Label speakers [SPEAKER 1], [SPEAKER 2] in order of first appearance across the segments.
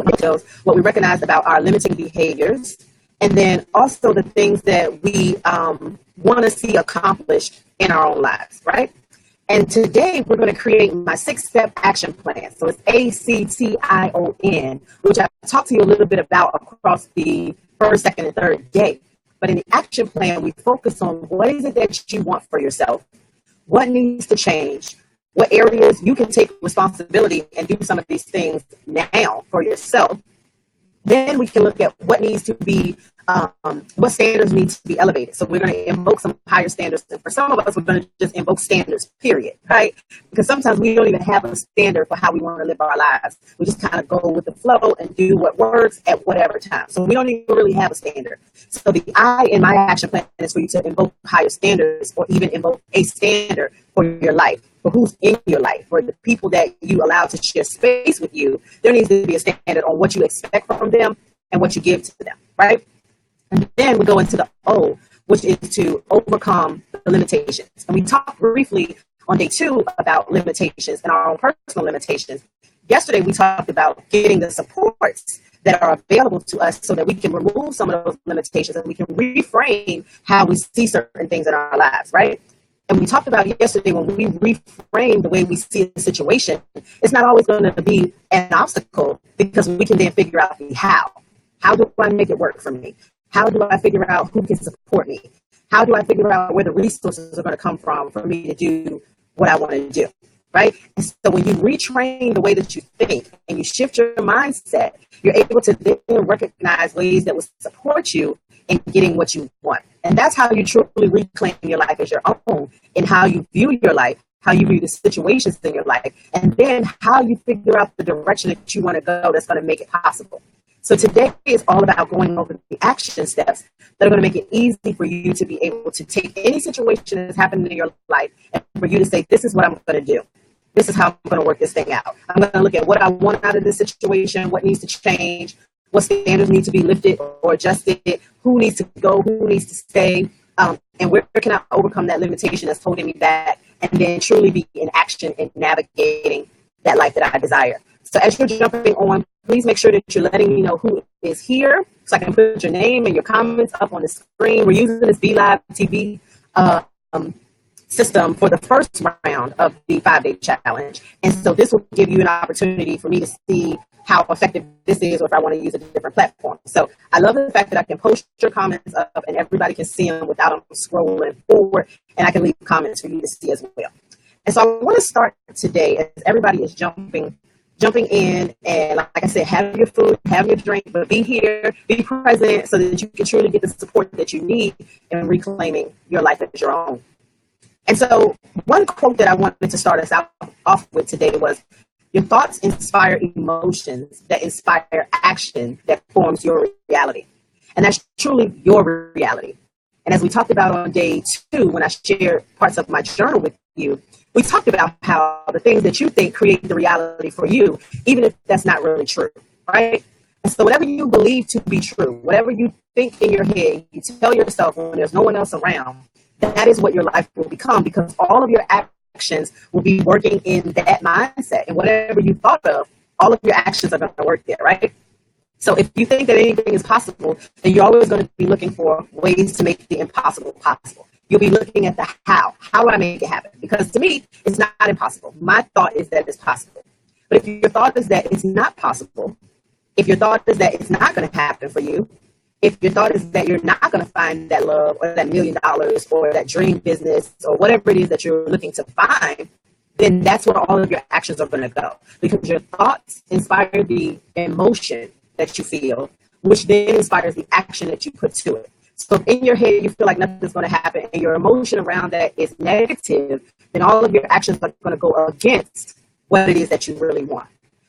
[SPEAKER 1] ourselves, what we recognize about our limiting behaviors, and then also the things that we want to see accomplished in our own lives, right? And today we're going to create my 6-step action plan. So it's ACTION, which I talked to you a little bit about across the first, second, and third day. But in the action plan, we focus on what is it that you want for yourself, what needs to change, what areas you can take responsibility and do some of these things now for yourself. Then we can look at what needs to be, what standards need to be elevated. So we're going to invoke some higher standards. And for some of us, we're going to just invoke standards, period, right? Because sometimes we don't even have a standard for how we want to live our lives. We just kind of go with the flow and do what works at whatever time. So we don't even really have a standard. So the I in my action plan is for you to invoke higher standards or even invoke a standard for your life. For who's in your life, for the people that you allow to share space with you, there needs to be a standard on what you expect from them and what you give to them, right? And then we go into the O, which is to overcome the limitations. And we talked briefly on day 2 about limitations and our own personal limitations. Yesterday, we talked about getting the supports that are available to us so that we can remove some of those limitations and we can reframe how we see certain things in our lives, right? And we talked about yesterday, when we reframe the way we see a situation, it's not always going to be an obstacle because we can then figure out the how. How do I make it work for me? How do I figure out who can support me? How do I figure out where the resources are going to come from for me to do what I want to do, right? And so when you retrain the way that you think and you shift your mindset, you're able to then recognize ways that will support you in getting what you want. And that's how you truly reclaim your life as your own, and how you view your life, how you view the situations in your life, and then how you figure out the direction that you want to go that's going to make it possible. So today is all about going over the action steps that are going to make it easy for you to be able to take any situation that's happening in your life and for you to say, this is what I'm going to do. This is how I'm going to work this thing out. I'm going to look at what I want out of this situation, what needs to change, what standards need to be lifted or adjusted, who needs to go, who needs to stay, and where can I overcome that limitation that's holding me back, and then truly be in action in navigating that life that I desire. So as you're jumping on, please make sure that you're letting me know who is here so I can put your name and your comments up on the screen. We're using this BeLive TV system for the first round of the 5-day challenge. And so this will give you an opportunity for me to see how effective this is, or if I want to use a different platform. So I love the fact that I can post your comments up and everybody can see them without them scrolling forward, and I can leave comments for you to see as well. And so I want to start today as everybody is jumping in, and like I said, have your food, have your drink, but be here, be present so that you can truly get the support that you need in reclaiming your life as your own. And so one quote that I wanted to start us off with today was, your thoughts inspire emotions that inspire action that forms your reality. And that's truly your reality. And as we talked about on day 2, when I shared parts of my journal with you, we talked about how the things that you think create the reality for you, even if that's not really true, right? And so whatever you believe to be true, whatever you think in your head, you tell yourself when there's no one else around, that is what your life will become, because all of your actions will be working in that mindset. And whatever you thought of, all of your actions are going to work there, right? So if you think that anything is possible, then you're always going to be looking for ways to make the impossible possible. You'll be looking at the how. How do I make it happen? Because to me, it's not impossible. My thought is that it's possible. But if your thought is that it's not possible, if your thought is that it's not going to happen for you, if your thought is that you're not going to find that love or that $1 million or that dream business or whatever it is that you're looking to find, then that's where all of your actions are going to go. Because your thoughts inspire the emotion that you feel, which then inspires the action that you put to it. So if in your head you feel like nothing's going to happen and your emotion around that is negative, then all of your actions are going to go against what it is that you really want.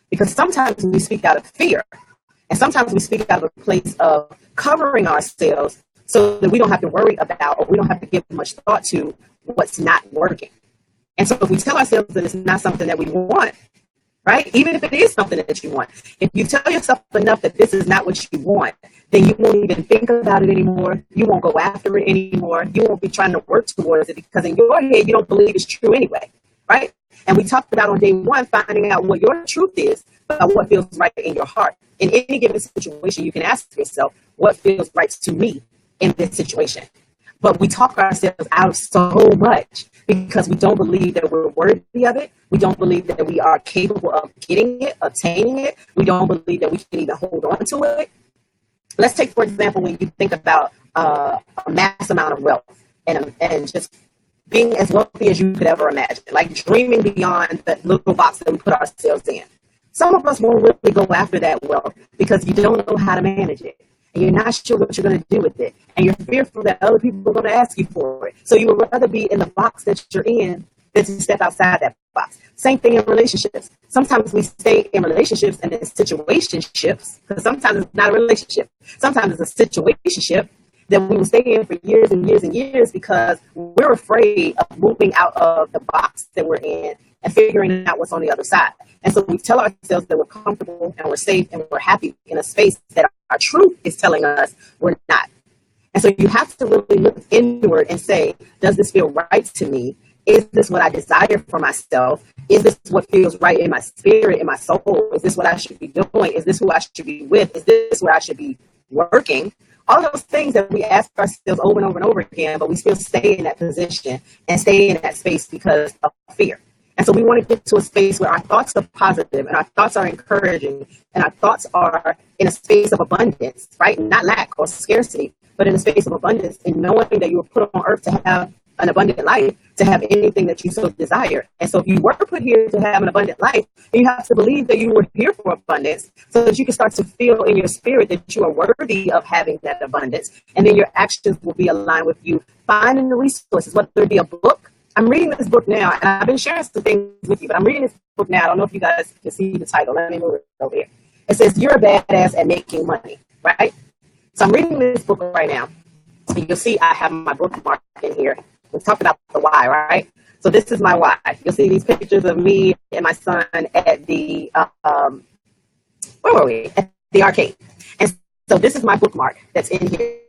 [SPEAKER 1] Because sometimes we speak out of fear, and sometimes we speak out of a place of covering ourselves so that we don't have to worry about, or we don't have to give much thought to what's not working. And so if we tell ourselves that it's not something that we want, right? Even if it is something that you want, if you tell yourself enough that this is not what you want, then you won't even think about it anymore. You won't go after it anymore. You won't be trying to work towards it, because in your head, you don't believe it's true anyway, right? And we talked about on day 1, finding out what your truth is, about what feels right in your heart. In any given situation, you can ask yourself, what feels right to me in this situation? But we talk ourselves out of so much because we don't believe that we're worthy of it. We don't believe that we are capable of getting it, obtaining it. We don't believe that we can even hold on to it. Let's take, for example, when you think about a mass amount of wealth and just being as wealthy as you could ever imagine, like dreaming beyond the little box that we put ourselves in. Some of us won't really go after that wealth because you don't know how to manage it. And you're not sure what you're going to do with it. And you're fearful that other people are going to ask you for it. So you would rather be in the box that you're in than to step outside that box. Same thing in relationships. Sometimes we stay in relationships and in situationships, because sometimes it's not a relationship. Sometimes it's a situationship that we will stay in for years and years and years because we're afraid of moving out of the box that we're in and figuring out what's on the other side. And so we tell ourselves that we're comfortable and we're safe and we're happy in a space that our truth is telling us we're not. And so you have to really look inward and say, does this feel right to me? Is this what I desire for myself? Is this what feels right in my spirit, in my soul? Is this what I should be doing? Is this who I should be with? Is this where I should be working? All those things that we ask ourselves over and over and over again, but we still stay in that position and stay in that space because of fear. And so we want to get to a space where our thoughts are positive and our thoughts are encouraging and our thoughts are in a space of abundance, right? Not lack or scarcity, but in a space of abundance and knowing that you were put on earth to have an abundant life, to have anything that you so desire. And so if you were put here to have an abundant life, you have to believe that you were here for abundance so that you can start to feel in your spirit that you are worthy of having that abundance. And then your actions will be aligned with you finding the resources, whether it be a book. I'm reading this book now, and I've been sharing some things with you, but I'm reading this book now. I don't know if you guys can see the title. Let me move it over here. It says, You're a Badass at Making Money, right? So I'm reading this book right now. And you'll see I have my bookmark in here. We talked about the why, right? So this is my why. You'll see these pictures of me and my son at the, where were we? At the arcade. And so this is my bookmark that's in here.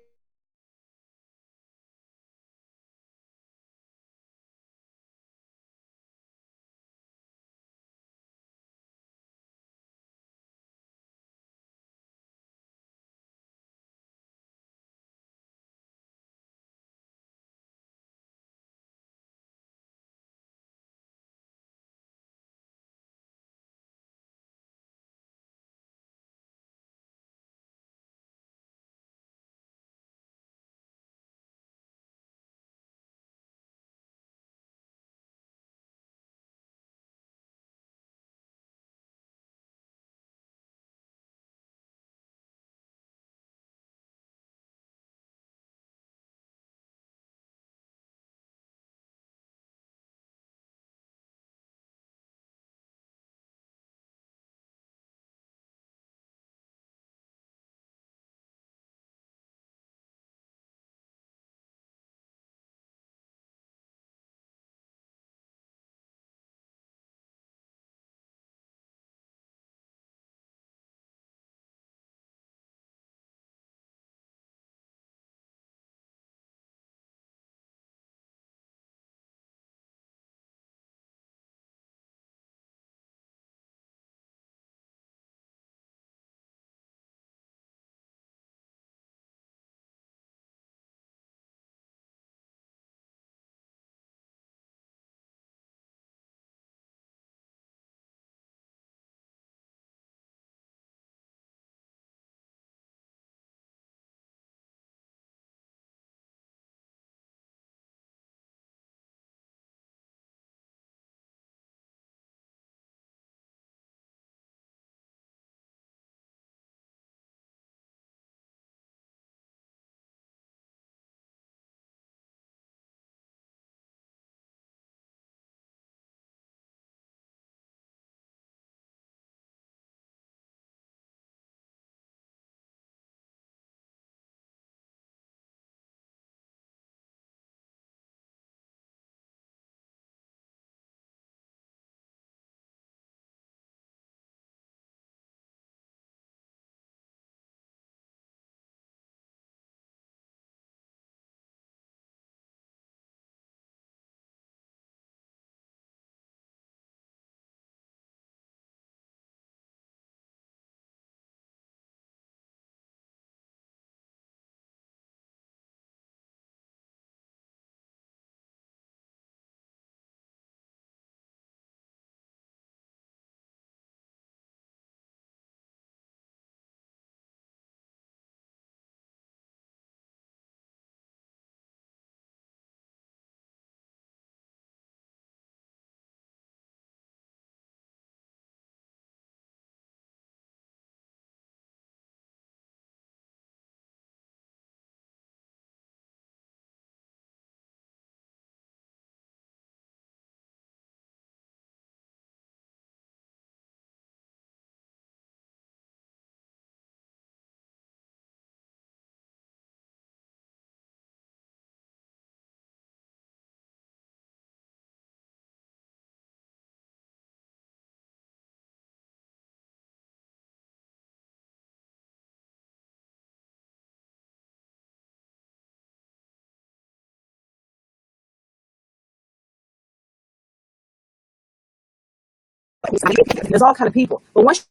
[SPEAKER 1] There's all kind of people. But once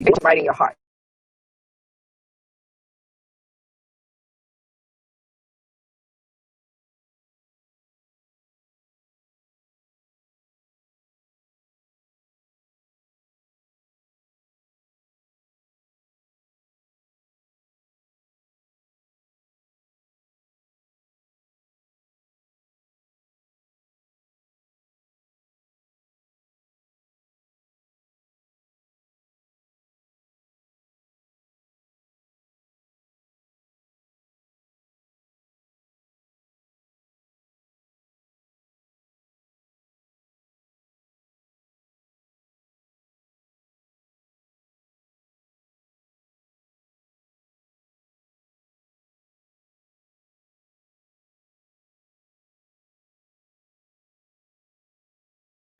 [SPEAKER 1] it's right in your heart.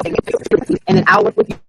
[SPEAKER 1] And then I'll work with you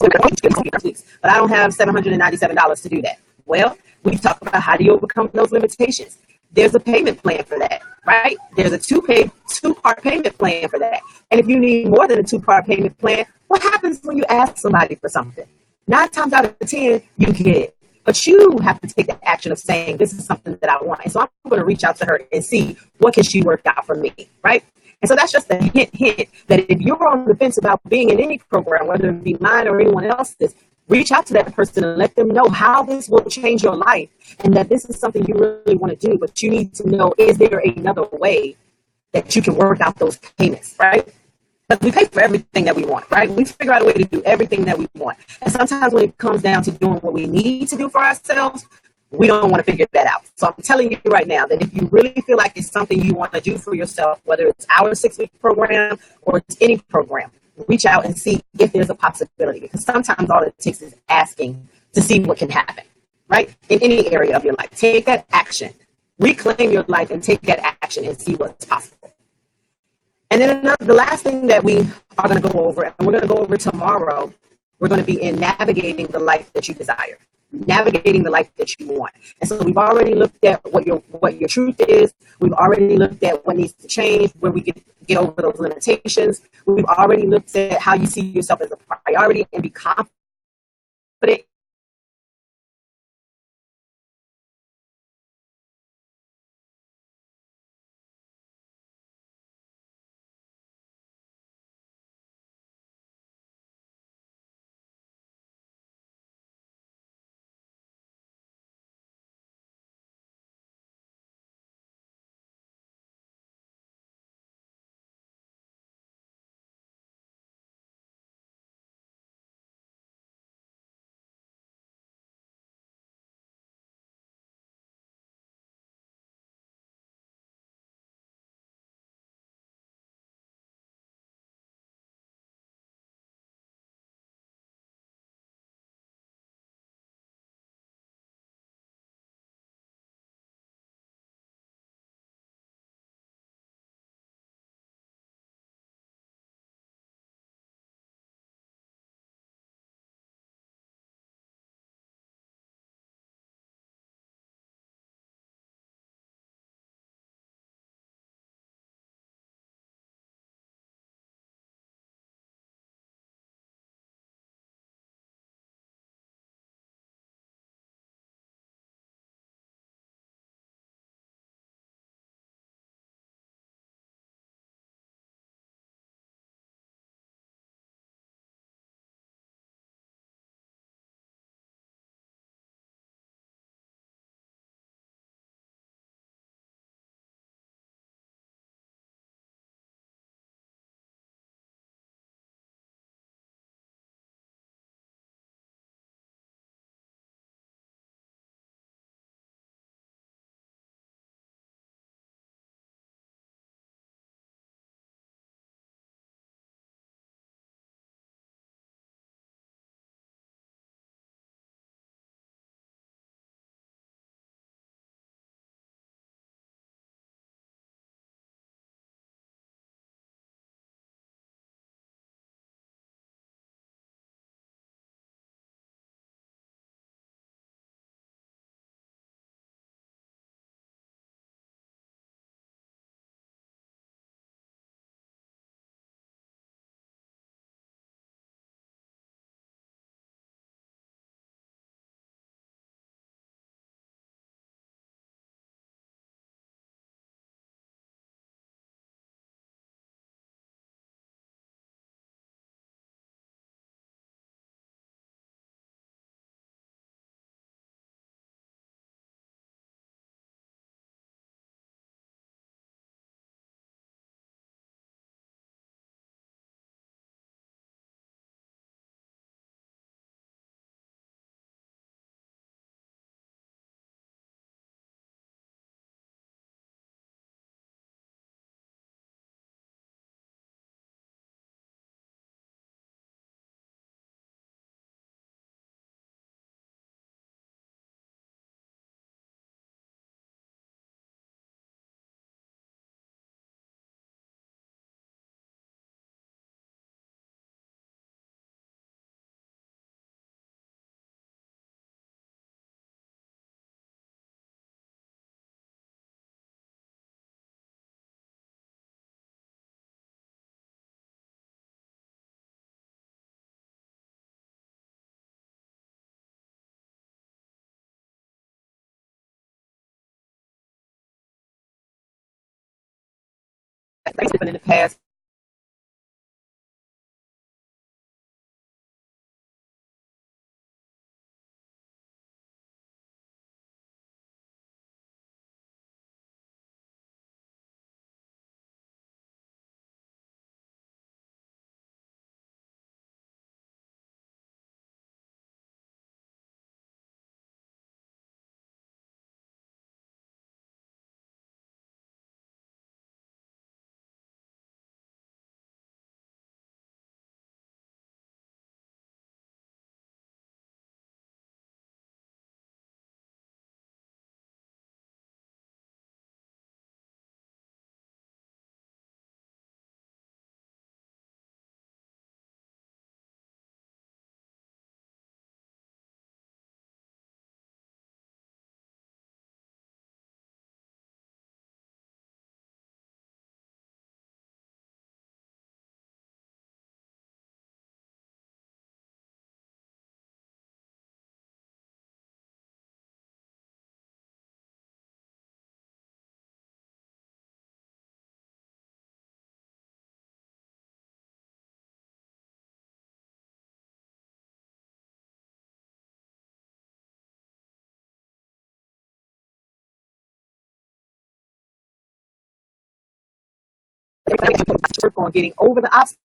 [SPEAKER 1] but I don't have $797 to do that. Well, we talk about how do you overcome those limitations. There's a payment plan for that, right? There's a two-part payment plan for that. And if you need more than a two-part payment plan, what happens when you ask somebody for something? 9 times out of 10, you get it. But you have to take the action of saying, this is something that I want. And so I'm going to reach out to her and see what can she work out for me, right? And so that's just a hint that if you're on the fence about being in any program, whether it be mine or anyone else's, reach out to that person and let them know how this will change your life and that this is something you really want to do. But you need to know, is there another way that you can work out those payments, right? But we pay for everything that we want, right? We figure out a way to do everything that we want. And sometimes when it comes down to doing what we need to do for ourselves, we don't want to figure that out. So I'm telling you right now that if you really feel like it's something you want to do for yourself, whether it's our 6-week program or it's any program, reach out and see if there's a possibility. Because sometimes all it takes is asking to see what can happen, right? In any area of your life. Take that action. Reclaim your life and take that action and see what's possible. And then the last thing that we are going to go over, and we're going to go over tomorrow, we're going to be in navigating the life that you desire, navigating the life that you want. And so we've already looked at what your truth is. We've already looked at what needs to change, where we get over those limitations. We've already looked at how you see yourself as a priority and be confident different in the past. Work on getting over the obstacles